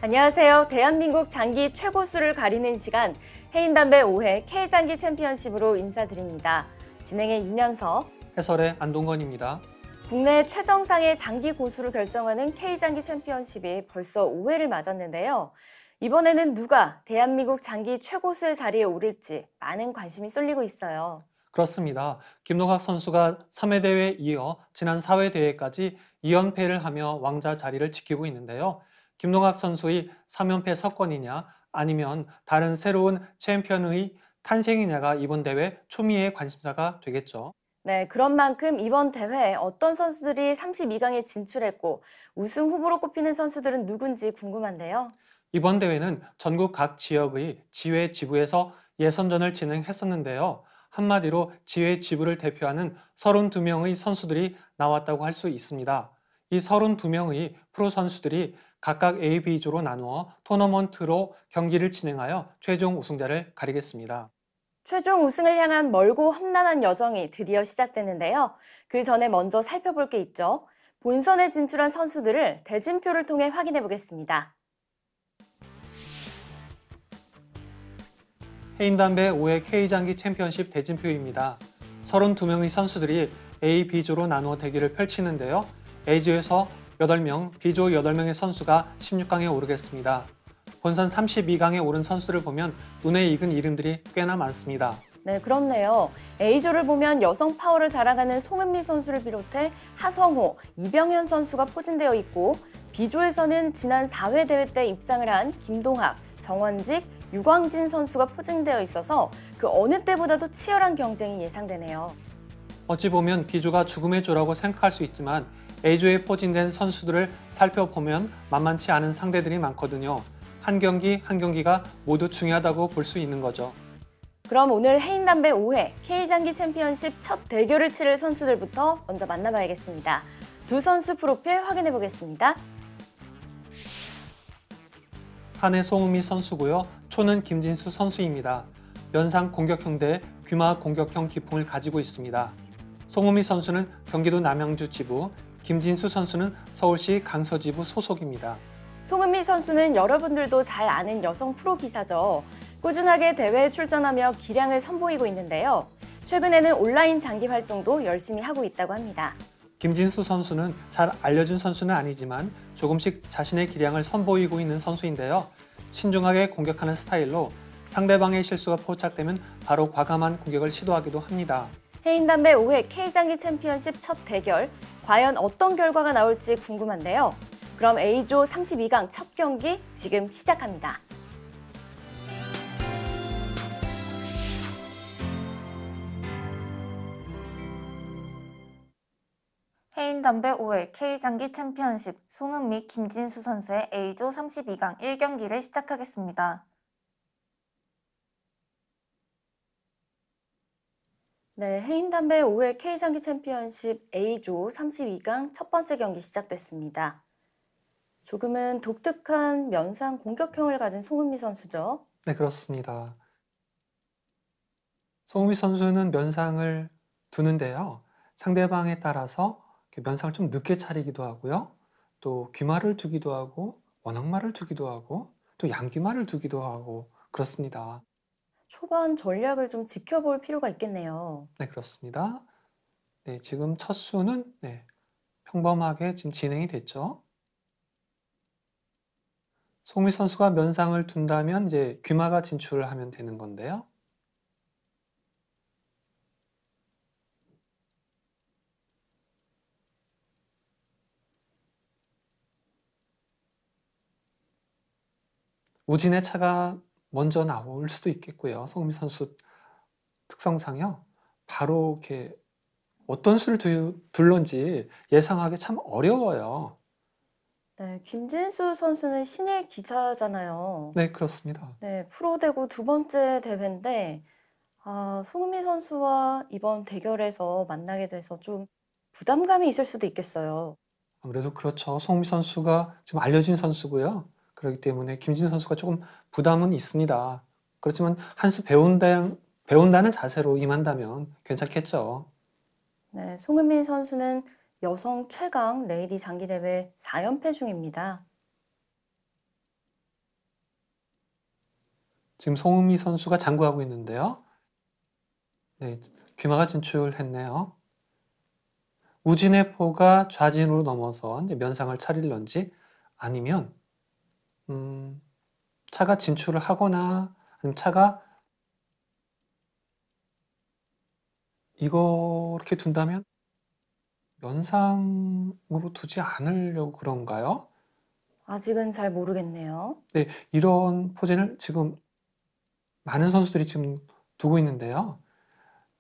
안녕하세요. 대한민국 장기 최고수를 가리는 시간 해인담배 5회 K장기 챔피언십으로 인사드립니다. 진행의 윤현석, 해설의 안동건입니다. 국내 최정상의 장기 고수를 결정하는 K장기 챔피언십이 벌써 5회를 맞았는데요. 이번에는 누가 대한민국 장기 최고수의 자리에 오를지 많은 관심이 쏠리고 있어요. 그렇습니다. 김동학 선수가 3회 대회에 이어 지난 4회 대회까지 2연패를 하며 왕자 자리를 지키고 있는데요. 김동학 선수의 3연패 석권이냐 아니면 다른 새로운 챔피언의 탄생이냐가 이번 대회 초미의 관심사가 되겠죠. 네, 그런 만큼 이번 대회에 어떤 선수들이 32강에 진출했고 우승 후보로 꼽히는 선수들은 누군지 궁금한데요. 이번 대회는 전국 각 지역의 지회 지부에서 예선전을 진행했었는데요. 한마디로 지회 지부를 대표하는 32명의 선수들이 나왔다고 할 수 있습니다. 이 32명의 프로 선수들이 각각 A, B조로 나누어 토너먼트로 경기를 진행하여 최종 우승자를 가리겠습니다. 최종 우승을 향한 멀고 험난한 여정이 드디어 시작됐는데요. 그 전에 먼저 살펴볼 게 있죠. 본선에 진출한 선수들을 대진표를 통해 확인해 보겠습니다. 해인담배 5회 K장기 챔피언십 대진표입니다. 32명의 선수들이 A, B조로 나누어 대결을 펼치는데요. A조에서 8명, B조 8명의 선수가 16강에 오르겠습니다. 본선 32강에 오른 선수를 보면 눈에 익은 이름들이 꽤나 많습니다. 네, 그렇네요. A조를 보면 여성 파워를 자랑하는 송은미 선수를 비롯해 하성호, 이병현 선수가 포진되어 있고 B조에서는 지난 4회 대회 때 입상을 한 김동학, 정원직, 유광진 선수가 포진되어 있어서 그 어느 때보다도 치열한 경쟁이 예상되네요. 어찌 보면 B조가 죽음의 조라고 생각할 수 있지만 A조에 포진된 선수들을 살펴보면 만만치 않은 상대들이 많거든요. 한 경기 한 경기가 모두 중요하다고 볼 수 있는 거죠. 그럼 오늘 해인담배 5회 K장기 챔피언십 첫 대결을 치를 선수들부터 먼저 만나봐야겠습니다. 두 선수 프로필 확인해 보겠습니다. 한해 송은미 선수고요. 초는 김진수 선수입니다. 면상 공격형 대 귀마 공격형 기풍을 가지고 있습니다. 송은미 선수는 경기도 남양주 지부, 김진수 선수는 서울시 강서지부 소속입니다. 송은미 선수는 여러분들도 잘 아는 여성 프로 기사죠. 꾸준하게 대회에 출전하며 기량을 선보이고 있는데요. 최근에는 온라인 장기 활동도 열심히 하고 있다고 합니다. 김진수 선수는 잘 알려진 선수는 아니지만 조금씩 자신의 기량을 선보이고 있는 선수인데요. 신중하게 공격하는 스타일로 상대방의 실수가 포착되면 바로 과감한 공격을 시도하기도 합니다. 해인담배 5회 K장기 챔피언십 첫 대결, 과연 어떤 결과가 나올지 궁금한데요. 그럼 A조 32강 첫 경기 지금 시작합니다. 해인담배 5회 K장기 챔피언십 송은미, 김진수 선수의 A조 32강 1경기를 시작하겠습니다. 네, 해인담배 5회 K장기 챔피언십 A조 32강 첫 번째 경기 시작됐습니다. 조금은 독특한 면상 공격형을 가진 송은미 선수죠. 네, 그렇습니다. 송은미 선수는 면상을 두는데요. 상대방에 따라서 면상을 좀 늦게 차리기도 하고요. 또 귀마를 두기도 하고 원앙마를 두기도 하고 또 양귀마를 두기도 하고 그렇습니다. 초반 전략을 좀 지켜볼 필요가 있겠네요. 네, 그렇습니다. 네, 지금 첫 수는 평범하게 지금 진행이 됐죠. 송미 선수가 면상을 둔다면 이제 귀마가 진출을 하면 되는 건데요. 우진의 차가 먼저 나올 수도 있겠고요. 송미 선수 특성상요. 바로 이렇게 어떤 수를 둘런지 예상하기 참 어려워요. 네, 김진수 선수는 신예 기사잖아요. 네, 그렇습니다. 네, 프로 되고 두 번째 대회인데 송은미 선수와 이번 대결에서 만나게 돼서 좀 부담감이 있을 수도 있겠어요. 아무래도 그렇죠. 송미 선수가 지금 알려진 선수고요. 그렇기 때문에 김진 선수가 조금 부담은 있습니다. 그렇지만 한 수 배운다는 자세로 임한다면 괜찮겠죠. 네, 송은미 선수는 여성 최강 레이디 장기대회 4연패 중입니다. 지금 송은미 선수가 장구하고 있는데요. 네, 귀마가 진출했네요. 우진의 포가 좌진으로 넘어서 이제 면상을 차릴런지 아니면 차가 진출을 하거나 아니면 차가 이렇게 둔다면 면상으로 두지 않으려고 그런가요? 아직은 잘 모르겠네요. 네, 이런 포진을 지금 많은 선수들이 지금 두고 있는데요.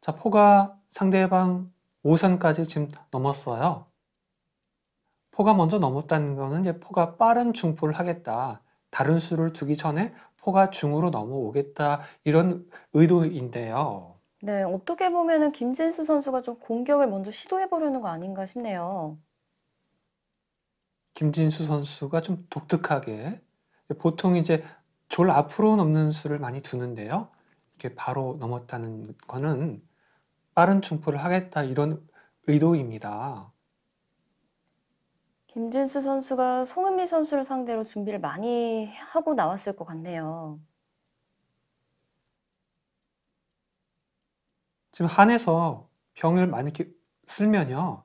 자, 포가 상대방 5선까지 지금 넘었어요. 포가 먼저 넘었다는 거는 이제 포가 빠른 중포를 하겠다. 다른 수를 두기 전에 포가 중으로 넘어오겠다. 이런 의도인데요. 네, 어떻게 보면은 김진수 선수가 좀 공격을 먼저 시도해 보려는 거 아닌가 싶네요. 김진수 선수가 좀 독특하게 보통 이제 졸 앞으로 넘는 수를 많이 두는데요. 이렇게 바로 넘었다는 거는 빠른 중포를 하겠다 이런 의도입니다. 김진수 선수가 송은미 선수를 상대로 준비를 많이 하고 나왔을 것 같네요. 지금 한에서 병을 많이 이렇게 쓸면요.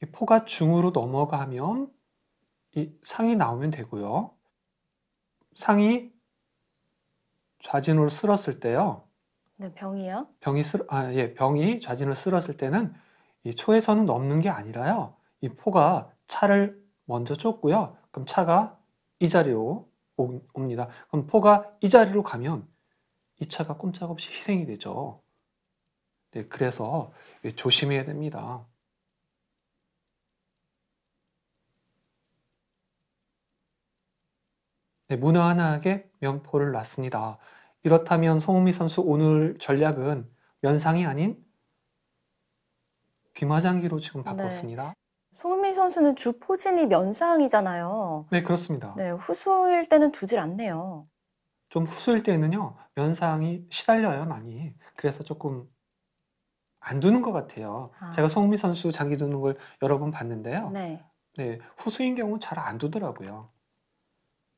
이 포가 중으로 넘어가면 이 상이 나오면 되고요. 상이 좌진으로 쓸었을 때요. 네, 병이요? 병이 좌진으로 쓸었을 때는 이 초에서는 넘는 게 아니라요. 이 포가 차를 먼저 쫓고요. 그럼 차가 이 자리로 옵니다. 그럼 포가 이 자리로 가면 이 차가 꼼짝없이 희생이 되죠. 네, 그래서 조심해야 됩니다. 네, 무난하게 면포를 놨습니다. 이렇다면 송은미 선수 오늘 전략은 면상이 아닌 귀마장기로 지금 바꿨습니다. 송은미 선수는 주 포진이 면상이잖아요. 네, 그렇습니다. 네, 후수일 때는 두질 않네요. 좀 후수일 때는요, 면상이 시달려요, 많이. 그래서 조금 안 두는 것 같아요. 제가 송은미 선수 장기 두는 걸 여러 번 봤는데요. 네. 네, 후수인 경우는 잘 안 두더라고요.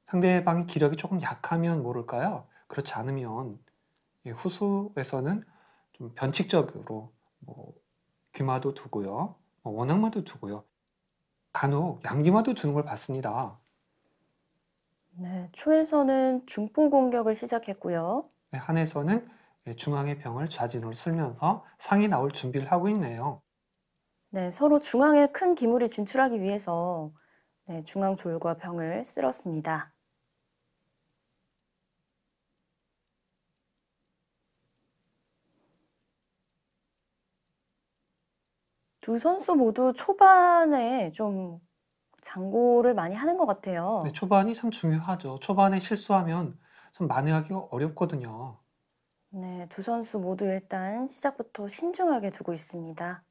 상대방이 기력이 조금 약하면 모를까요? 그렇지 않으면 후수에서는 좀 변칙적으로 귀마도 두고요, 원앙마도 두고요, 간혹 양귀마도 두는 걸 봤습니다. 네, 초에서는 중포 공격을 시작했고요. 네, 한에서는 중앙의 병을 좌진으로 쓸면서 상이 나올 준비를 하고 있네요. 네, 서로 중앙에 큰 기물이 진출하기 위해서 네, 중앙 졸과 병을 쓸었습니다. 두 선수 모두 초반에 좀 장고를 많이 하는 것 같아요. 네, 초반이 참 중요하죠. 초반에 실수하면 좀 만회하기가 어렵거든요. 네, 두 선수 모두 일단 시작부터 신중하게 두고 있습니다.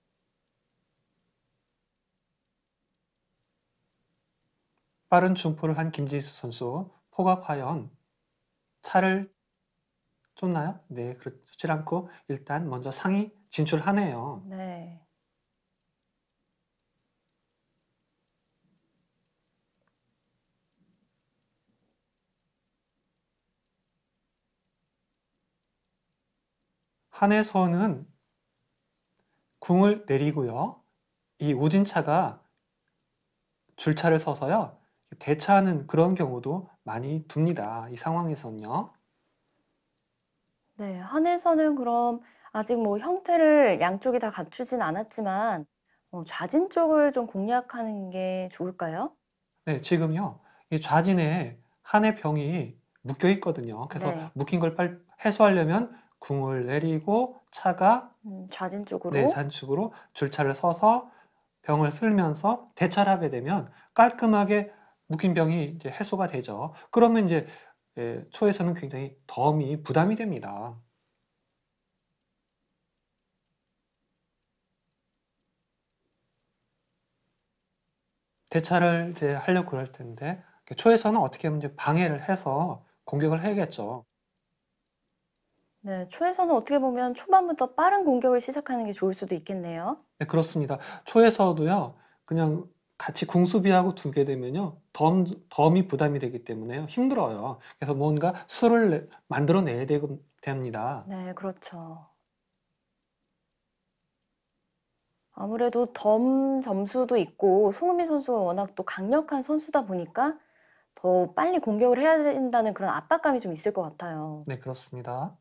빠른 중포를 한 김지수 선수, 포가 과연 차를 쫓나요? 네, 그렇지 않고 일단 먼저 상이 진출하네요. 네. 한에서는 궁을 내리고요. 이 우진차가 줄차를 서서요. 대차하는 그런 경우도 많이 둡니다. 이 상황에서는요. 네, 한에서는 그럼 아직 뭐 형태를 양쪽이 다 갖추진 않았지만 좌진 쪽을 좀 공략하는 게 좋을까요? 네, 지금요. 이 좌진에 한의 병이 묶여 있거든요. 그래서 네. 묶인 걸 빨리 해소하려면 궁을 내리고 차가 좌진 쪽으로. 네, 좌측으로 줄차를 서서 병을 쓸면서 대차를 하게 되면 깔끔하게 묶인 병이 이제 해소가 되죠. 그러면 이제 초에서는 굉장히 부담이 됩니다. 대차를 이제 하려고 그럴 텐데 초에서는 어떻게 하면 이제 방해를 해서 공격을 해야겠죠. 네, 초에서는 어떻게 보면 초반부터 빠른 공격을 시작하는 게 좋을 수도 있겠네요. 네, 그렇습니다. 초에서도요, 그냥 같이 궁수비하고 두게 되면요. 덤이 부담이 되기 때문에요. 힘들어요. 그래서 뭔가 수를 만들어내야 됩니다. 네, 그렇죠. 아무래도 덤 점수도 있고 송은미 선수가 워낙 또 강력한 선수다 보니까 더 빨리 공격을 해야 된다는 그런 압박감이 좀 있을 것 같아요. 네, 그렇습니다.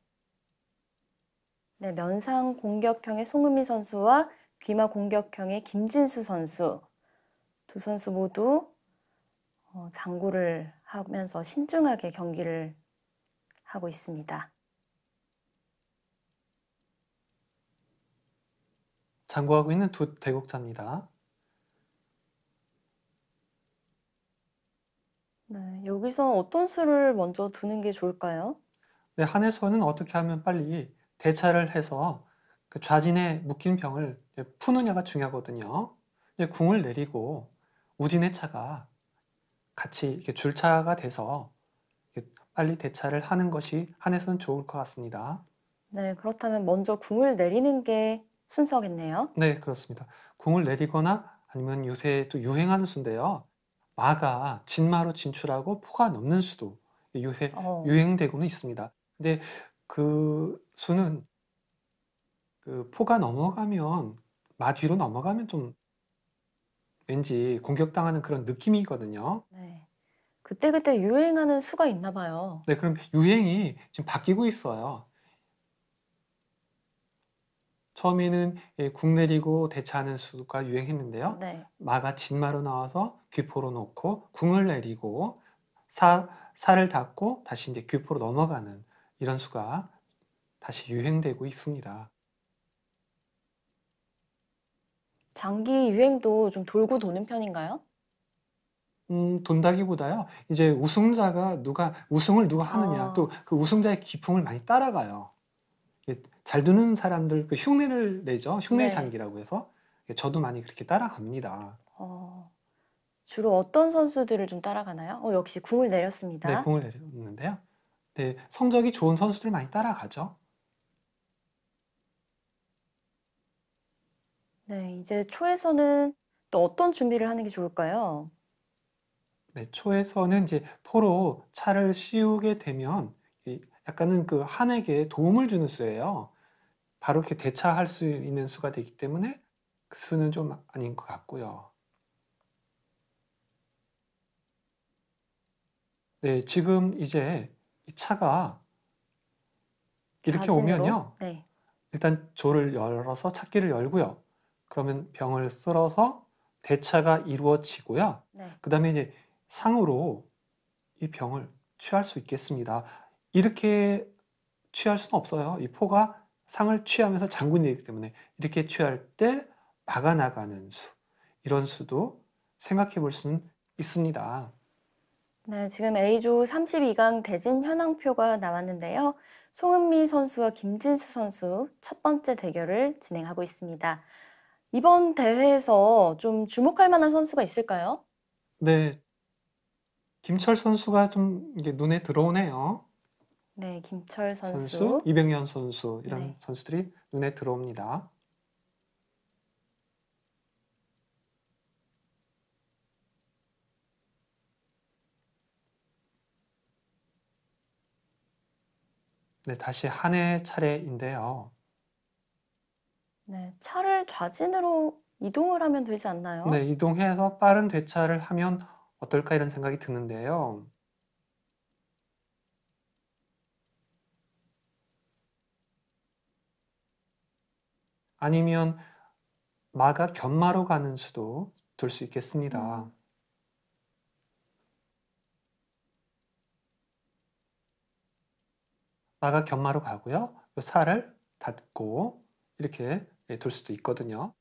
네, 면상 공격형의 송은미 선수와 귀마 공격형의 김진수 선수. 두 선수 모두 장구를 하면서 신중하게 경기를 하고 있습니다. 장구하고 있는 두 대국자입니다. 네, 여기서 어떤 수를 먼저 두는 게 좋을까요? 네, 한에서는 어떻게 하면 빨리 대차를 해서 그 좌진에 묶인 병을 푸느냐가 중요하거든요. 이제 궁을 내리고 우진의 차가 같이 이렇게 줄차가 돼서 이렇게 빨리 대차를 하는 것이 한에서는 좋을 것 같습니다. 네, 그렇다면 먼저 궁을 내리는 게 순서겠네요. 네, 그렇습니다. 궁을 내리거나 아니면 요새 또 유행하는 수인데요. 마가 진마로 진출하고 포가 넘는 수도 요새 유행되고는 있습니다. 근데 그 수는 그 포가 넘어가면 마 뒤로 넘어가면 좀 왠지 공격당하는 그런 느낌이거든요. 네, 그때그때 유행하는 수가 있나 봐요. 네, 그럼 유행이 지금 바뀌고 있어요. 처음에는 궁 내리고 대차하는 수가 유행했는데요. 네, 마가 진마로 나와서 귀포로 놓고 궁을 내리고 살을 닫고 다시 이제 귀포로 넘어가는 이런 수가 다시 유행되고 있습니다. 장기 유행도 좀 돌고 도는 편인가요? 돈다기보다요. 이제 우승을 누가 하느냐, 또 그 우승자의 기풍을 많이 따라가요. 잘 두는 사람들 그 흉내를 내죠. 흉내 네. 장기라고 해서. 저도 많이 그렇게 따라갑니다. 주로 어떤 선수들을 좀 따라가나요? 역시 궁을 네, 내렸습니다. 공을 내렸는데요. 네, 성적이 좋은 선수들 많이 따라가죠. 네, 이제 초에서는 또 어떤 준비를 하는 게 좋을까요? 네, 초에서는 이제 포로 차를 씌우게 되면 약간은 그 한에게 도움을 주는 수예요. 바로 이렇게 대차할 수 있는 수가 되기 때문에 그 수는 좀 아닌 것 같고요. 네, 지금 이제 이 차가 이렇게 좌진으로? 오면요. 네. 일단 조를 열어서 찾기를 열고요. 그러면 병을 쓸어서 대차가 이루어지고요. 네. 그 다음에 이제 상으로 이 병을 취할 수 있겠습니다. 이렇게 취할 수는 없어요. 이 포가 상을 취하면서 장군이 되기 때문에 이렇게 취할 때 막아나가는 수, 이런 수도 생각해 볼 수는 있습니다. 네, 지금 A조 32강 대진 현황표가 나왔는데요. 송은미 선수와 김진수 선수 첫 번째 대결을 진행하고 있습니다. 이번 대회에서 좀 주목할 만한 선수가 있을까요? 네, 김철 선수가 좀 이게 눈에 들어오네요. 네, 김철 선수, 선수. 이병현 선수 이런 네. 선수들이 눈에 들어옵니다. 네, 다시 한해 차례인데요. 네, 차를 좌진으로 이동을 하면 되지 않나요? 네, 이동해서 빠른 대차를 하면 어떨까 이런 생각이 드는데요. 아니면 마가 견마로 가는 수도 둘 수 있겠습니다. 마가 견마로 가고요. 요 살을 닫고 이렇게 둘 수도 있거든요.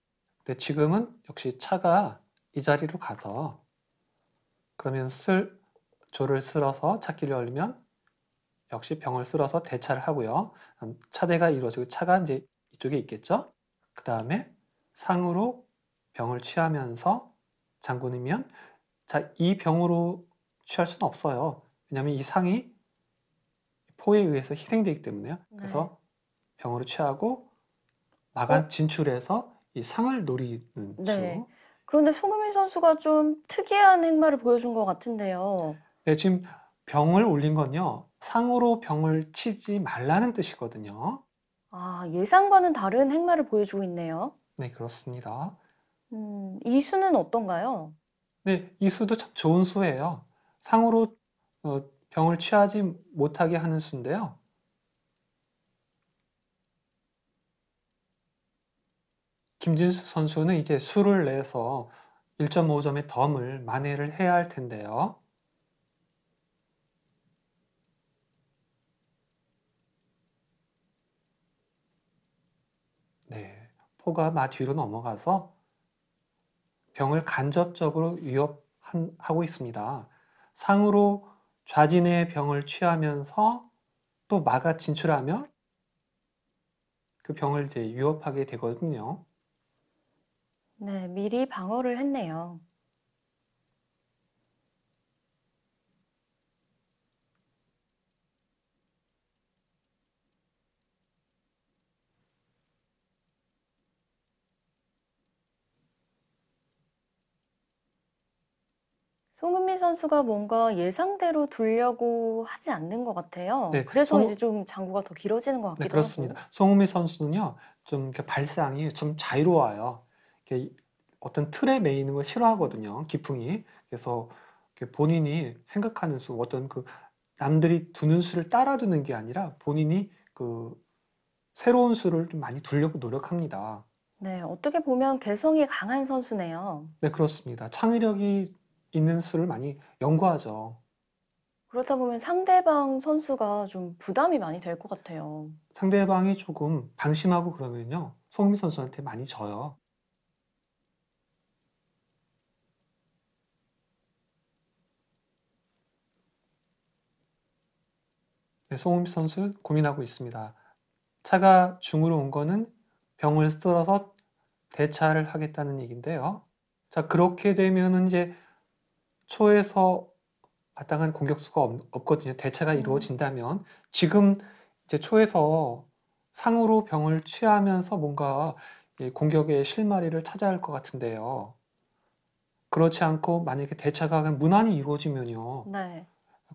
근데 지금은 역시 차가 이 자리로 가서 그러면 조를 쓸어서 찾기를 열면 역시 병을 쓸어서 대차를 하고요. 차대가 이루어지고 차가 이제 이쪽에 있겠죠. 그 다음에 상으로 병을 취하면서 장군이면 자, 이 병으로 취할 수는 없어요. 왜냐하면 이 상이 포에 의해서 희생되기 때문에요. 그래서 병으로 취하고 마간 진출해서 이 상을 노리는 네. 수. 그런데 송은미 선수가 좀 특이한 행마를 보여준 것 같은데요. 네, 지금 병을 올린 건요. 상으로 병을 치지 말라는 뜻이거든요. 아, 예상과는 다른 행마를 보여주고 있네요. 네, 그렇습니다. 이 수는 어떤가요? 네, 이 수도 참 좋은 수예요. 상으로 병을 취하지 못하게 하는 수인데요. 김진수 선수는 이제 수를 내서 1.5점의 덤을 만회를 해야 할 텐데요. 네, 포가 마 뒤로 넘어가서 병을 간접적으로 위협하고 있습니다. 상으로 좌진의 병을 취하면서 또 마가 진출하면 그 병을 이제 위협하게 되거든요. 네, 미리 방어를 했네요. 송은미 선수가 뭔가 예상대로 두려고 하지 않는 것 같아요. 네, 그래서 이제 좀 장구가 더 길어지는 것 네, 같기도 그렇습니다. 하고. 송은미 선수는요, 좀 이렇게 발상이 좀 자유로워요. 이렇게 어떤 틀에 매이는 걸 싫어하거든요, 기풍이. 그래서 이렇게 본인이 생각하는 수, 어떤 그 남들이 두는 수를 따라두는 게 아니라 본인이 그 새로운 수를 좀 많이 두려고 노력합니다. 네, 어떻게 보면 개성이 강한 선수네요. 네, 그렇습니다. 창의력이 있는 수를 많이 연구하죠. 그렇다 보면 상대방 선수가 좀 부담이 많이 될 것 같아요. 상대방이 조금 방심하고 그러면요, 송은미 선수한테 많이 져요. 네, 송은미 선수 고민하고 있습니다. 차가 중으로 온 거는 병을 쓸어서 대차를 하겠다는 얘기인데요. 자, 그렇게 되면은 이제 초에서 마땅한 공격수가 없거든요. 대차가 이루어진다면. 지금 이제 초에서 상으로 병을 취하면서 뭔가 공격의 실마리를 찾아야 할 것 같은데요. 그렇지 않고 만약에 대차가 그냥 무난히 이루어지면요. 네.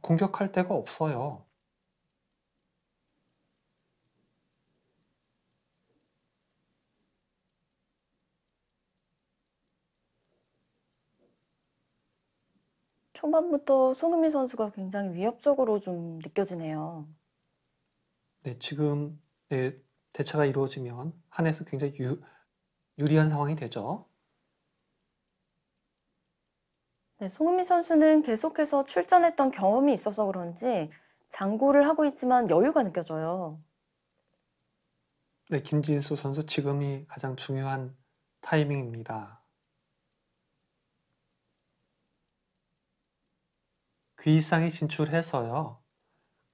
공격할 데가 없어요. 초반부터 송은미 선수가 굉장히 위협적으로 좀 느껴지네요. 네, 지금 네, 대차가 이루어지면 한에서 굉장히 유리한 상황이 되죠. 네, 송은미 선수는 계속해서 출전했던 경험이 있어서 그런지 장구를 하고 있지만 여유가 느껴져요. 네, 김진수 선수 지금이 가장 중요한 타이밍입니다. 귀상이 진출해서요.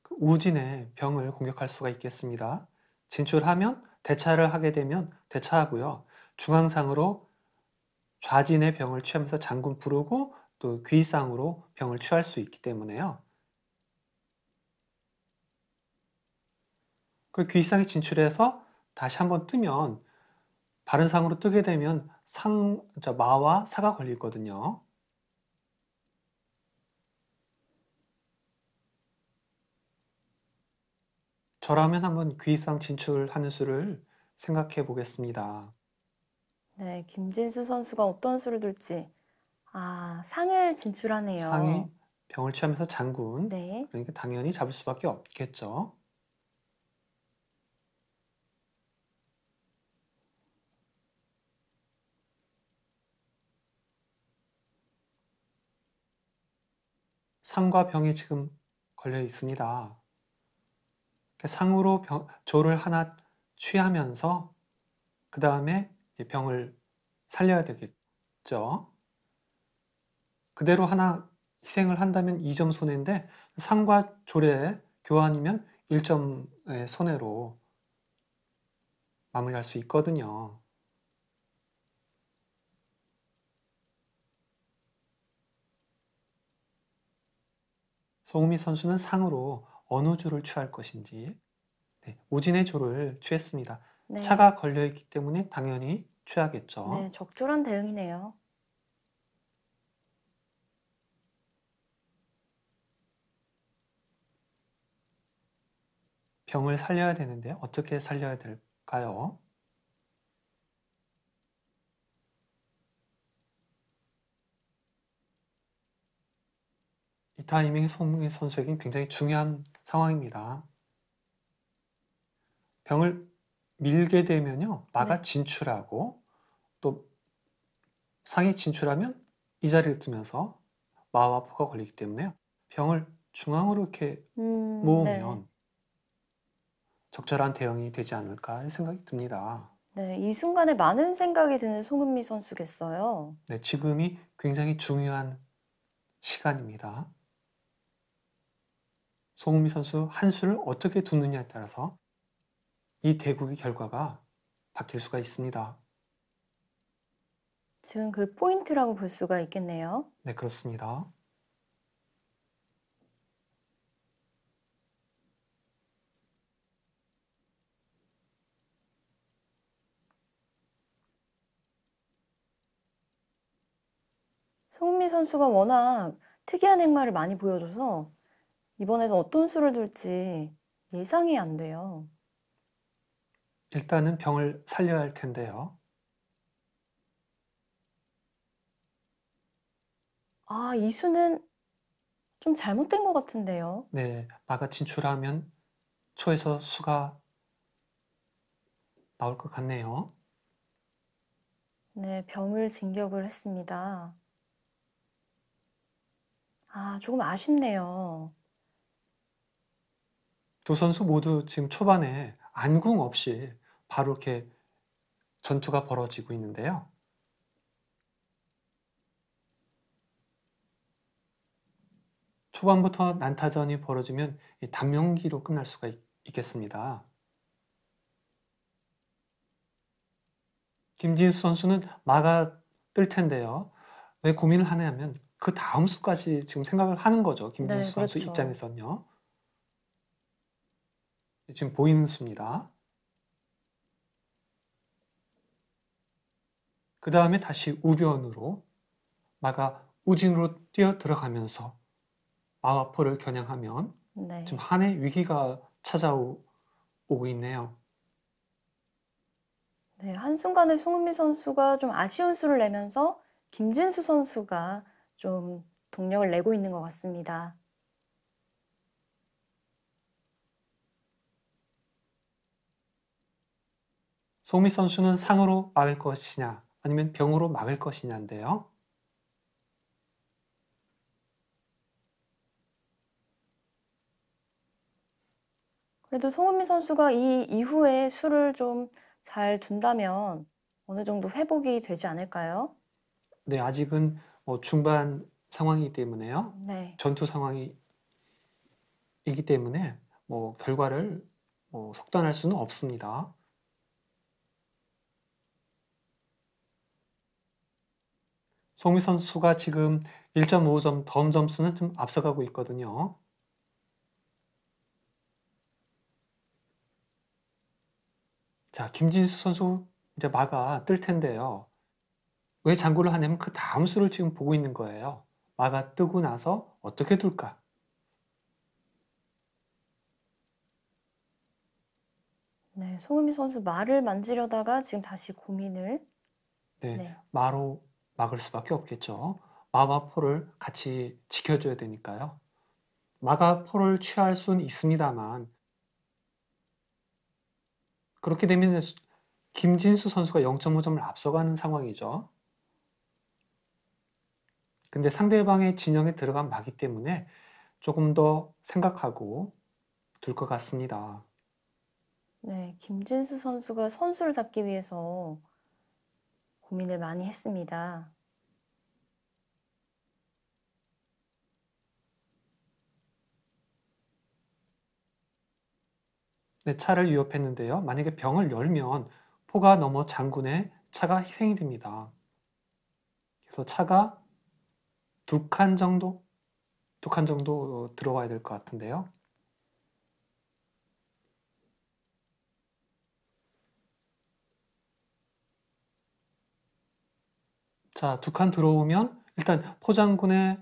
그 우진의 병을 공격할 수가 있겠습니다. 진출하면 대차를 하게 되면 대차하고요. 중앙상으로 좌진의 병을 취하면서 장군 부르고 또 귀상으로 병을 취할 수 있기 때문에요. 그 귀상이 진출해서 다시 한번 뜨면 바른 상으로 뜨게 되면 마와 사가 걸리거든요. 저라면 한번 귀상 진출하는 수를 생각해 보겠습니다. 네, 김진수 선수가 어떤 수를 둘지. 아, 상을 상이 진출하네요. 병을 취하면서 장군, 네. 그러니까 당연히 잡을 수밖에 없겠죠. 상과 병이 지금 걸려 있습니다. 상으로 조를 하나 취하면서 그 다음에 병을 살려야 되겠죠. 그대로 하나 희생을 한다면 2점 손해인데 상과 조의 교환이면 1점의 손해로 마무리할 수 있거든요. 송우미 선수는 상으로 어느 조를 취할 것인지 우진의 조를 취했습니다. 네. 차가 걸려있기 때문에 당연히 취하겠죠. 네, 적절한 대응이네요. 병을 살려야 되는데 어떻게 살려야 될까요? 이 타이밍이 손흥민 선수에게 굉장히 중요한 상황입니다. 병을 밀게 되면요, 마가 네. 진출하고 또 상이 진출하면 이 자리를 뜨면서 마와 포가 걸리기 때문에 병을 중앙으로 이렇게 네. 모으면 적절한 대응이 되지 않을까 하는 생각이 듭니다. 네, 이 순간에 많은 생각이 드는 송은미 선수겠어요. 네, 지금이 굉장히 중요한 시간입니다. 송은미 선수 한 수를 어떻게 두느냐에 따라서 이 대국의 결과가 바뀔 수가 있습니다. 지금 그 포인트라고 볼 수가 있겠네요. 네, 그렇습니다. 송은미 선수가 워낙 특이한 행마를 많이 보여줘서 이번에도 어떤 수를 둘지 예상이 안 돼요. 일단은 병을 살려야 할 텐데요. 아, 이 수는 좀 잘못된 것 같은데요. 네, 마가 진출하면 초에서 수가 나올 것 같네요. 네, 병을 진격을 했습니다. 아, 조금 아쉽네요. 두 선수 모두 지금 초반에 안궁 없이 바로 이렇게 전투가 벌어지고 있는데요. 초반부터 난타전이 벌어지면 이 단명기로 끝날 수가 있겠습니다. 김진수 선수는 마가 뜰 텐데요. 왜 고민을 하냐면 그 다음 수까지 지금 생각을 하는 거죠. 김진수 네, 선수 그렇죠. 입장에서는요. 지금 보이는 수입니다. 그 다음에 다시 우변으로 마가 우진으로 뛰어 들어가면서 마와 포를 겨냥하면 네. 지금 한의 위기가 찾아오고 있네요. 네, 한순간에 송은미 선수가 좀 아쉬운 수를 내면서 김진수 선수가 좀 동력을 내고 있는 것 같습니다. 송미 선수는 상으로 막을 것이냐 아니면 병으로 막을 것이냐인데요. 그래도 송은미 선수가 이 이후에 수를 좀 잘 둔다면 어느 정도 회복이 되지 않을까요? 네, 아직은 중반 상황이기 때문에요. 네. 전투 상황이기 때문에 결과를 속단할 수는 없습니다. 송미 선수가 지금 1.5점 덤 점수는 좀 앞서가고 있거든요. 자, 김진수 선수 이제 마가 뜰 텐데요. 왜 장구를 하냐면 그 다음 수를 지금 보고 있는 거예요. 마가 뜨고 나서 어떻게 둘까? 네, 송은미 선수 말을 만지려다가 지금 다시 고민을. 네, 네. 마로 막을 수밖에 없겠죠. 마와 포를 같이 지켜줘야 되니까요. 마가 포를 취할 수는 있습니다만 그렇게 되면 김진수 선수가 0.5점을 앞서가는 상황이죠. 근데 상대방의 진영에 들어간 마기 때문에 조금 더 생각하고 둘 것 같습니다. 네, 김진수 선수가 선수를 잡기 위해서 고민을 많이 했습니다. 네, 차를 위협했는데요. 만약에 병을 열면 포가 넘어 장군의 차가 희생이 됩니다. 그래서 차가 두 칸 정도 들어와야 될 것 같은데요. 자, 두 칸 들어오면 일단 포장군의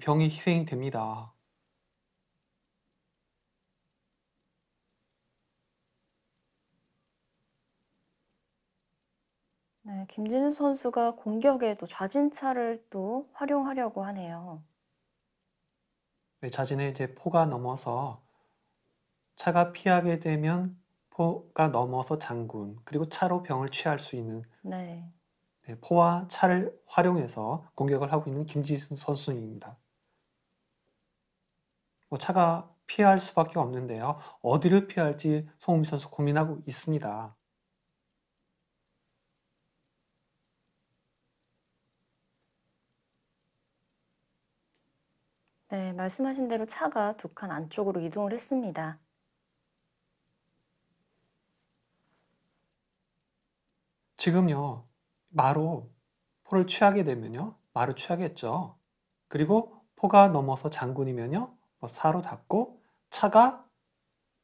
병이 희생이 됩니다. 네, 김진수 선수가 공격에 또 좌진차를 또 활용하려고 하네요. 네, 자신의 이제 포가 넘어서 차가 피하게 되면 포가 넘어서 장군, 그리고 차로 병을 취할 수 있는 네. 네, 포와 차를 활용해서 공격을 하고 있는 김진수 선수입니다. 차가 피할 수밖에 없는데요. 어디를 피할지 송은미 선수 고민하고 있습니다. 네, 말씀하신 대로 차가 두 칸 안쪽으로 이동을 했습니다. 지금요, 마로 포를 취하게 되면요, 마로 취하겠죠. 그리고 포가 넘어서 장군이면요, 사로 닫고 차가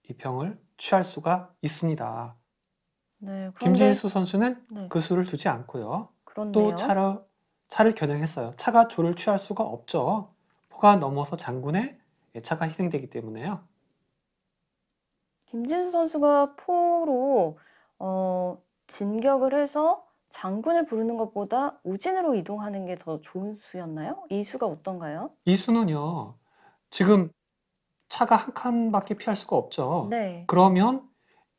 이 병을 취할 수가 있습니다. 네, 그런데 김진수 선수는 네, 그 수를 두지 않고요. 또 그렇네요. 차를 겨냥했어요. 차가 조를 취할 수가 없죠. 포가 넘어서 장군에 차가 희생되기 때문에요. 김진수 선수가 포로 진격을 해서 장군을 부르는 것보다 우진으로 이동하는 게 더 좋은 수였나요? 이 수가 어떤가요? 이 수는요, 지금 차가 한 칸밖에 피할 수가 없죠. 네. 그러면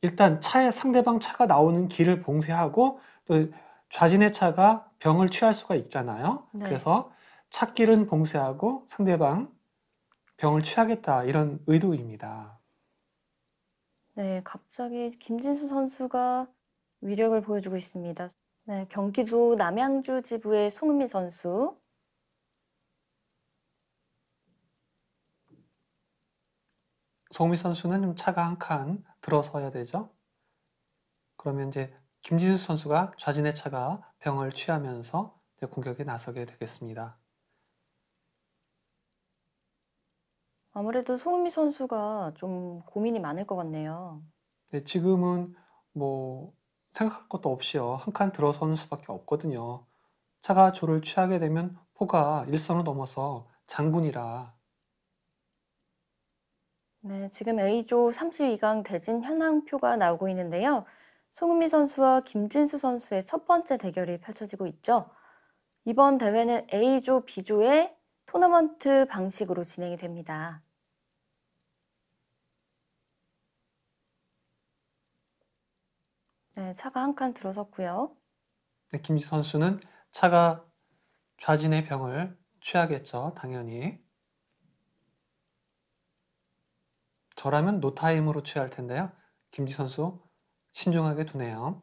일단 상대방 차가 나오는 길을 봉쇄하고 또 좌진의 차가 병을 취할 수가 있잖아요. 네. 그래서 찻길은 봉쇄하고 상대방 병을 취하겠다, 이런 의도입니다. 네, 갑자기 김진수 선수가 위력을 보여주고 있습니다. 네, 경기도 남양주 지부의 송은미 선수. 송미 선수는 좀 차가 한 칸 들어서야 되죠. 그러면 이제 김진수 선수가 좌진의 차가 병을 취하면서 이제 공격에 나서게 되겠습니다. 아무래도 송은미 선수가 좀 고민이 많을 것 같네요. 네, 지금은 생각할 것도 없이요, 한 칸 들어서는 수밖에 없거든요. 차가 조를 취하게 되면 포가 일선을 넘어서 장군이라. 네, 지금 A조 32강 대진 현황표가 나오고 있는데요. 송은미 선수와 김진수 선수의 첫 번째 대결이 펼쳐지고 있죠. 이번 대회는 A조, B조의 토너먼트 방식으로 진행이 됩니다. 네, 차가 한 칸 들어섰고요. 네, 김진수 선수는 차가 좌진의 병을 취하겠죠, 당연히. 저라면 노타임으로 취할 텐데요. 김지 선수 신중하게 두네요.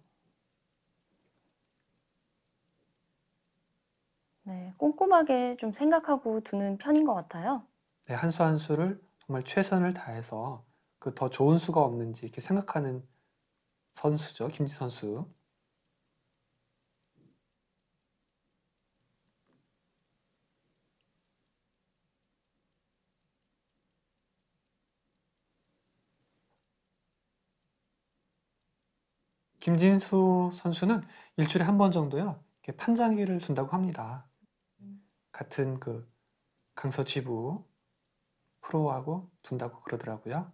네, 꼼꼼하게 좀 생각하고 두는 편인 것 같아요. 네, 한 수 한 수를 정말 최선을 다해서 그 더 좋은 수가 없는지 이렇게 생각하는 선수죠, 김지 선수. 김진수 선수는 일주일에 한 번 정도요, 이렇게 판장기를 둔다고 합니다. 같은 그 강서지부 프로하고 둔다고 그러더라고요.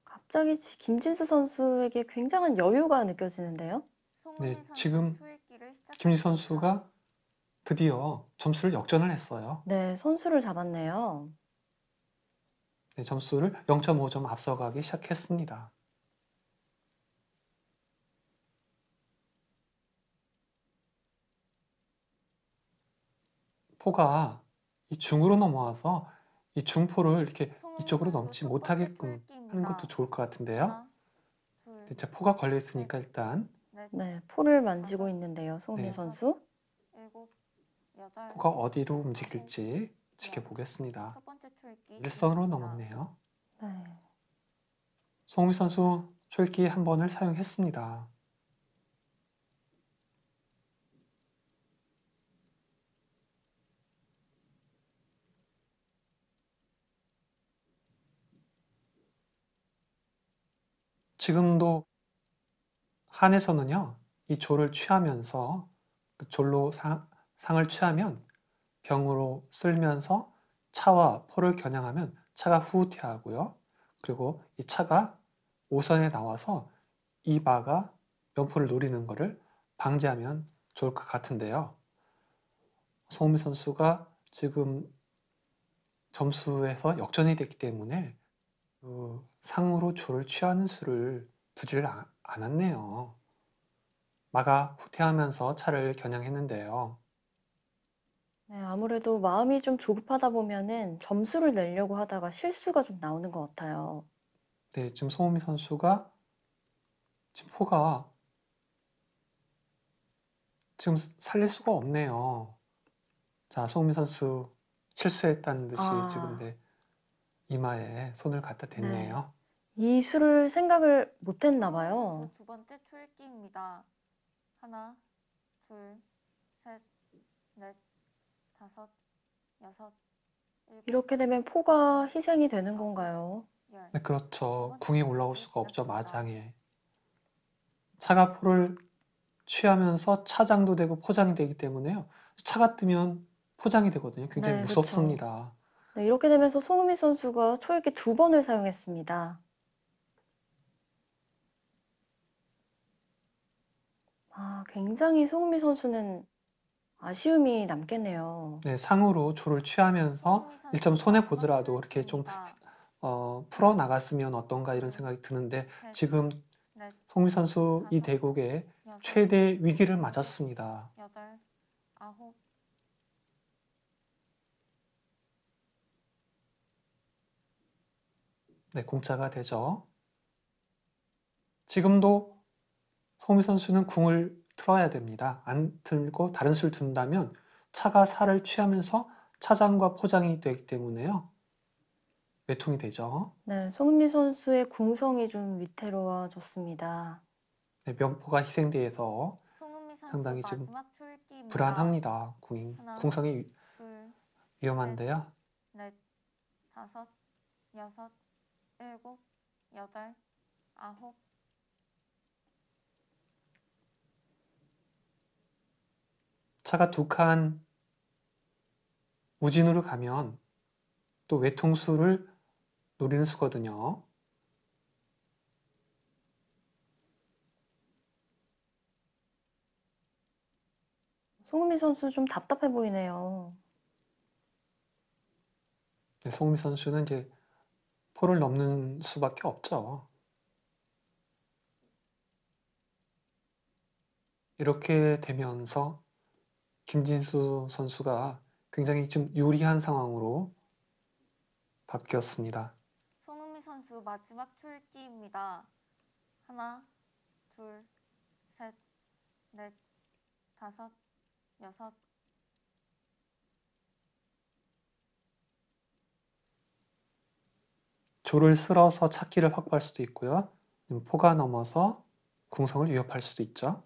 갑자기 김진수 선수에게 굉장한 여유가 느껴지는데요. 네, 지금 김지 선수가 드디어 점수를 역전을 했어요. 네, 선수를 잡았네요. 네, 점수를 0.5점 앞서가기 시작했습니다. 포가 이 중으로 넘어와서 이 중포를 이렇게 이쪽으로 넘지 못하게끔 하는 것도 좋을 것 같은데요. 제 포가 걸려 있으니까 일단 네, 포를 만지고 있는데요, 송은미 네. 선수. 포가 어디로 움직일지 지켜보겠습니다. 일선으로 넘었네요. 네. 송은미 선수 초읽기 한 번을 사용했습니다. 지금도 한에서는요, 이 조를 취하면서 그 졸로 상을 취하면 병으로 쓸면서 차와 포를 겨냥하면 차가 후퇴하고요. 그리고 이 차가 오선에 나와서 이 마가 면포를 노리는 것을 방지하면 좋을 것 같은데요. 송은미 선수가 지금 점수에서 역전이 됐기 때문에 상으로 조를 취하는 수를 두지를 않았네요. 마가 후퇴하면서 차를 겨냥했는데요. 네, 아무래도 마음이 좀 조급하다 보면은 점수를 내려고 하다가 실수가 좀 나오는 것 같아요. 네, 지금 송은미 선수가 지금 포가 지금 살릴 수가 없네요. 자, 송은미 선수 실수했다는 듯이 지금 아, 이마에 손을 갖다 네. 댔네요. 이 수를 생각을 못 했나 봐요. 선수 두 번째 초읽기입니다. 하나, 둘, 셋, 넷, 다섯, 여섯, 일곱, 이렇게 되면 포가 희생이 되는 건가요? 열. 네, 그렇죠. 궁이 올라올 수가 없죠, 시작합니다. 마장에. 차가 포를 취하면서 차장도 되고 포장이 되기 때문에요. 차가 뜨면 포장이 되거든요. 굉장히 네, 무섭습니다. 네, 이렇게 되면서 송은미 선수가 초읽기 2번을 사용했습니다. 아, 굉장히 송은미 선수는 아쉬움이 남겠네요. 네, 상으로 조를 취하면서 송은미 1점 선수 손해 마지막 보더라도 이렇게 좀 초읽기입니다. 풀어 나갔으면 어떤가 이런 생각이 드는데 셋, 지금 넷, 송미 선수 이 다섯, 대국에 여섯, 최대 위기를 맞았습니다. 여덟, 아홉, 네, 공짜가 되죠. 지금도 송미 선수는 궁을 틀어야 됩니다. 안 틀고 다른 수를 둔다면 차가 살을 취하면서 차장과 포장이 되기 때문에요. 외통이 되죠. 네, 송은미 선수의 궁성이 좀 위태로워졌습니다. 네, 면포가 희생돼서 송은미 선수 상당히 지금 마지막 초읽기입니다. 불안합니다. 하나, 궁성이 둘, 위험한데요. 넷, 다섯, 여섯, 일곱, 여덟, 아홉, 차가 두 칸 우진으로 가면 또 외통수를 노리는 수거든요. 송은미 선수 좀 답답해 보이네요. 네, 송미 선수는 이제 포를 넘는 수밖에 없죠. 이렇게 되면서 김진수 선수가 굉장히 지금 유리한 상황으로 바뀌었습니다. 송은미 선수 마지막 초읽기입니다. 하나, 둘, 셋, 넷, 다섯, 여섯, 조를 쓸어서 찾기를 확보할 수도 있고요. 포가 넘어서 궁성을 위협할 수도 있죠.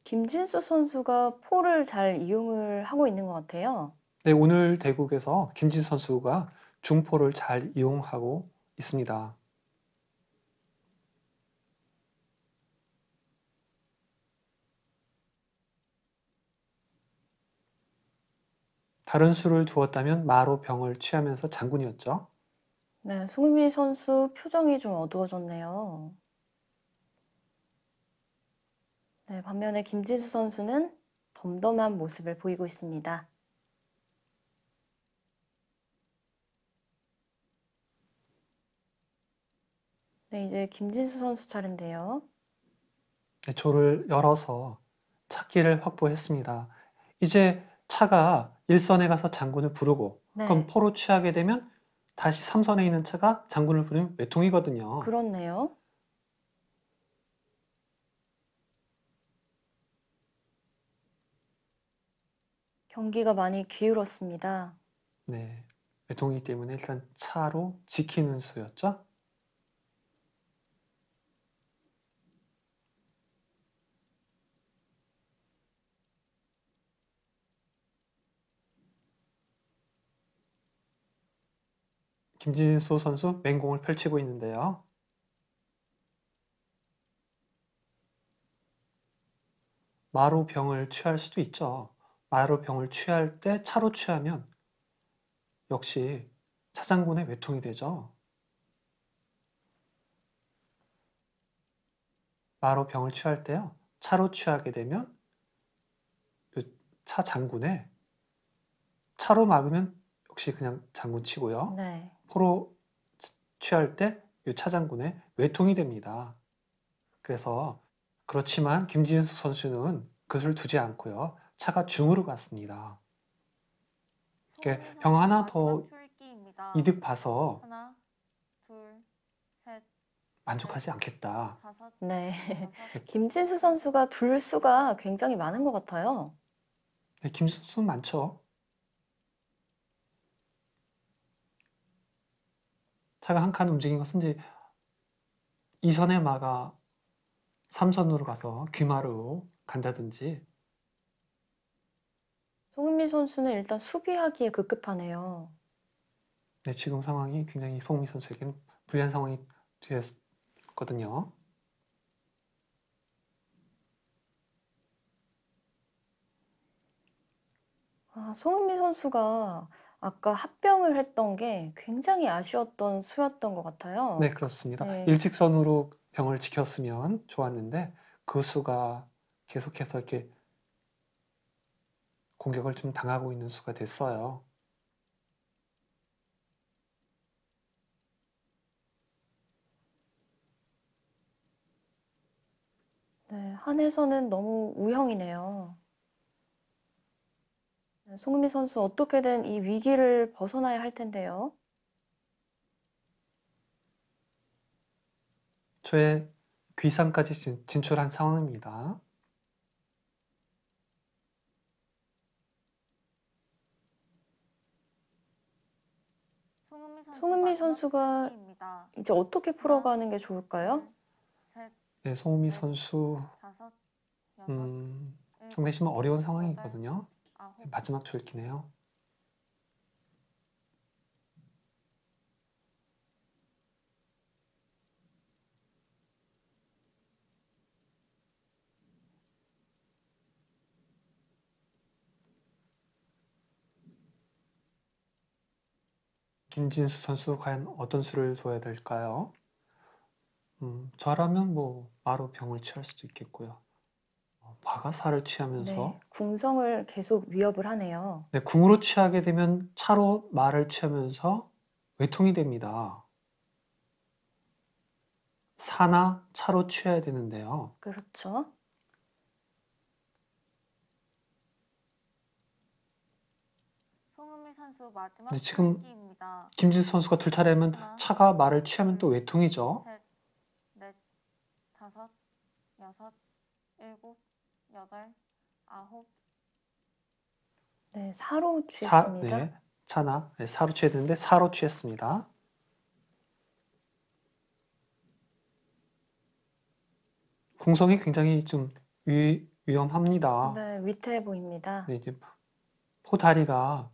김진수 선수가 포를 잘 이용을 하고 있는 것 같아요. 네, 오늘 대국에서 김진수 선수가 중포를 잘 이용하고 있습니다. 다른 수를 두었다면 마로 병을 취하면서 장군이었죠. 네, 송은미 선수 표정이 좀 어두워졌네요. 네, 반면에 김진수 선수는 덤덤한 모습을 보이고 있습니다. 네, 이제 김진수 선수 차례인데요. 네, 조를 열어서 찾기를 확보했습니다. 이제 차가 1선에 가서 장군을 부르고 네, 그럼 포로 취하게 되면 다시 3선에 있는 차가 장군을 부르면 외통이거든요. 그렇네요. 경기가 많이 기울었습니다. 네, 외통이기 때문에 일단 차로 지키는 수였죠. 김진수 선수 맹공을 펼치고 있는데요. 마로 병을 취할 수도 있죠. 마로 병을 취할 때 차로 취하면 역시 차장군의 외통이 되죠. 마로 병을 취할 때요. 차로 취하게 되면 차 장군에 차로 막으면 역시 그냥 장군 치고요. 네. 포로 취할 때 이 차장군의 외통이 됩니다. 그래서 그렇지만 김진수 선수는 그것을 두지 않고요. 차가 중으로 갔습니다. 이렇게 송은미 병 선수 하나 마지막 더 출기입니다. 이득 봐서 하나, 둘, 셋, 만족하지 않겠다. 다섯, 네. 여섯, 김진수 선수가 둘 수가 굉장히 많은 것 같아요. 네, 김진수는 많죠. 차가 한 칸 움직인 것은 이제 2선의 마가 3선으로 가서 귀마로 간다든지. 송은미 선수는 일단 수비하기에 급급하네요. 네, 지금 상황이 굉장히 송은미 선수에게는 불리한 상황이 되었거든요. 송은미 선수가 아까 합병을 했던 게 굉장히 아쉬웠던 수였던 것 같아요. 네, 그렇습니다. 네. 일직선으로 병을 지켰으면 좋았는데 그 수가 계속해서 이렇게 공격을 좀 당하고 있는 수가 됐어요. 네, 한에서는 너무 우형이네요. 네, 송은미 선수 어떻게든 이 위기를 벗어나야 할 텐데요. 초에 귀상까지 진출한 상황입니다. 송은미 선수가 출기입니다. 이제 어떻게 풀어가는 게 좋을까요? 셋, 네, 송은미 선수 다섯, 여섯, 상당히 좀 어려운 상황이거든요. 아홉, 마지막 출기네요. 김진수 선수 과연 어떤 수를 둬야 될까요? 저라면 뭐 마로 병을 취할 수도 있겠고요. 마가 사를 취하면서 네, 궁성을 계속 위협을 하네요. 네, 궁으로 취하게 되면 차로 마를 취하면서 외통이 됩니다. 사나 차로 취해야 되는데요. 그렇죠. 송은미 선수 마지막 네, 지금 출기입니다. 김진수 선수가 둘 차례면 하나, 차가 마를 취하면 또 외통이죠. 셋, 넷, 다섯, 여섯, 일곱, 여덟, 아홉, 네, 사로 취했습니다. 네, 차나 사로 취해야 되는데 사로 취했습니다. 궁성이 굉장히 좀 위험합니다. 네, 위태해 보입니다. 네, 이제 포다리가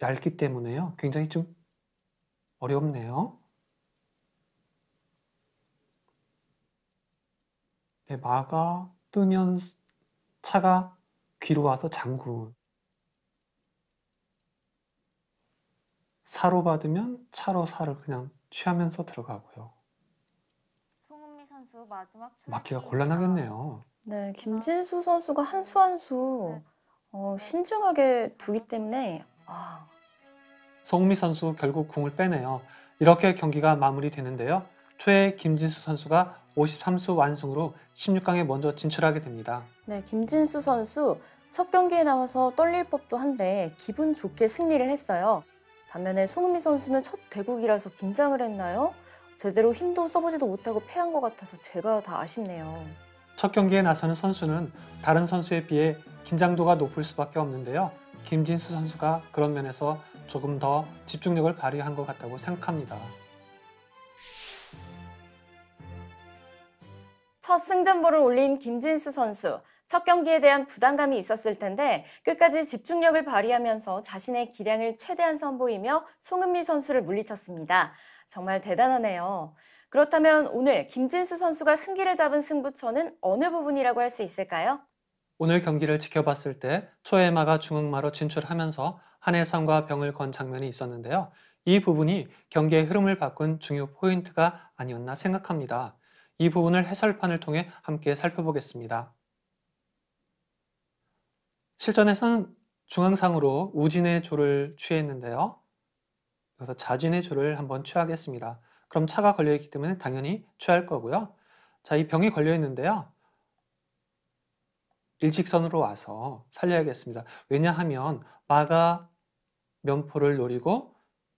얇기 때문에요. 굉장히 좀 어렵네요. 네, 마가 뜨면 차가 귀로 와서 장군. 사로 받으면 차로 사를 그냥 취하면서 들어가고요. 송은미 선수 마지막 맞기가 출기입니다. 곤란하겠네요. 네, 김진수 선수가 한 수 한 수 신중하게 두기 때문에 송은미 선수 결국 궁을 빼네요. 이렇게 경기가 마무리되는데요. 초에 김진수 선수가 53수 완승으로 16강에 먼저 진출하게 됩니다. 네, 김진수 선수 첫 경기에 나와서 떨릴 법도 한데 기분 좋게 승리를 했어요. 반면에 송은미 선수는 첫 대국이라서 긴장을 했나요? 제대로 힘도 써보지도 못하고 패한 것 같아서 제가 다 아쉽네요. 첫 경기에 나서는 선수는 다른 선수에 비해 긴장도가 높을 수밖에 없는데요. 김진수 선수가 그런 면에서 조금 더 집중력을 발휘한 것 같다고 생각합니다. 첫 승전보를 올린 김진수 선수. 첫 경기에 대한 부담감이 있었을 텐데 끝까지 집중력을 발휘하면서 자신의 기량을 최대한 선보이며 송은미 선수를 물리쳤습니다. 정말 대단하네요. 그렇다면 오늘 김진수 선수가 승기를 잡은 승부처는 어느 부분이라고 할 수 있을까요? 오늘 경기를 지켜봤을 때 초해마가 중흥마로 진출하면서 한해성과 병을 건 장면이 있었는데요. 이 부분이 경기의 흐름을 바꾼 중요 포인트가 아니었나 생각합니다. 이 부분을 해설판을 통해 함께 살펴보겠습니다. 실전에서는 중앙상으로 우진의 조를 취했는데요. 여기서 자진의 조를 한번 취하겠습니다. 그럼 차가 걸려있기 때문에 당연히 취할 거고요. 자, 이 병이 걸려있는데요. 일직선으로 와서 살려야겠습니다. 왜냐하면 마가 면포를 노리고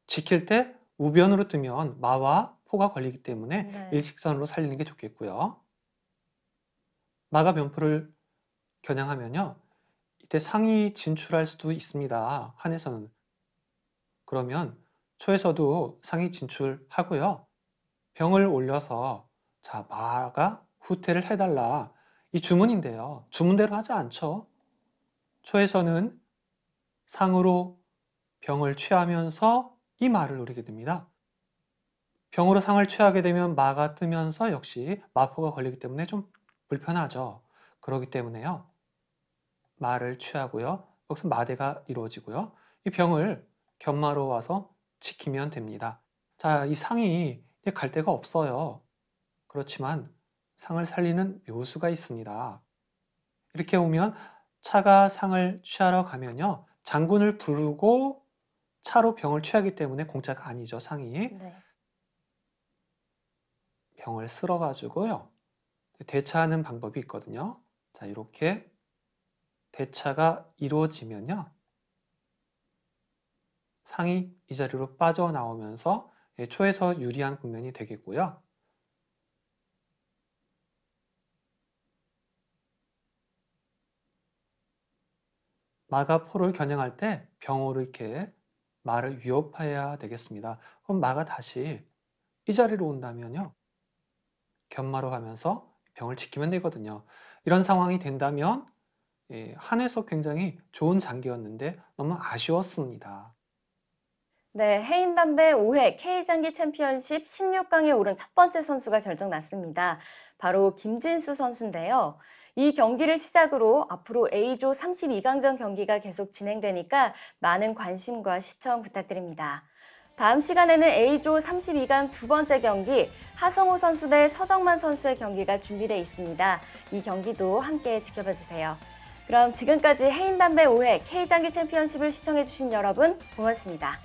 지킬 때 우변으로 뜨면 마와 포가 걸리기 때문에 네. 일직선으로 살리는 게 좋겠고요. 마가 면포를 겨냥하면요. 이때 상이 진출할 수도 있습니다. 한에서는. 그러면 초에서도 상이 진출하고요. 병을 올려서 자, 마가 후퇴를 해달라. 이 주문인데요. 주문대로 하지 않죠. 초에서는 상으로 병을 취하면서 이 마를 노리게 됩니다. 병으로 상을 취하게 되면 마가 뜨면서 역시 마포가 걸리기 때문에 좀 불편하죠. 그렇기 때문에요. 마를 취하고요. 여기서 마대가 이루어지고요. 이 병을 견마로 와서 지키면 됩니다. 자, 이 상이 이제 갈 데가 없어요. 그렇지만 상을 살리는 묘수가 있습니다. 이렇게 오면 차가 상을 취하러 가면요. 장군을 부르고 차로 병을 취하기 때문에 공짜가 아니죠, 상이. 네. 병을 쓸어가지고요. 대차하는 방법이 있거든요. 자, 이렇게 대차가 이루어지면요. 상이 이 자리로 빠져나오면서 초에서 유리한 국면이 되겠고요. 마가 포를 겨냥할 때 병으로 이렇게 마를 위협해야 되겠습니다. 그럼 마가 다시 이 자리로 온다면요. 견마로 가면서 병을 지키면 되거든요. 이런 상황이 된다면 한에서 굉장히 좋은 장기였는데 너무 아쉬웠습니다. 네, 해인담배 5회 K장기 챔피언십 16강에 오른 첫 번째 선수가 결정났습니다. 바로 김진수 선수인데요. 이 경기를 시작으로 앞으로 A조 32강전 경기가 계속 진행되니까 많은 관심과 시청 부탁드립니다. 다음 시간에는 A조 32강 두 번째 경기 하성우 선수 대 서정만 선수의 경기가 준비되어 있습니다. 이 경기도 함께 지켜봐 주세요. 그럼 지금까지 해인담배 5회 K장기 챔피언십을 시청해주신 여러분 고맙습니다.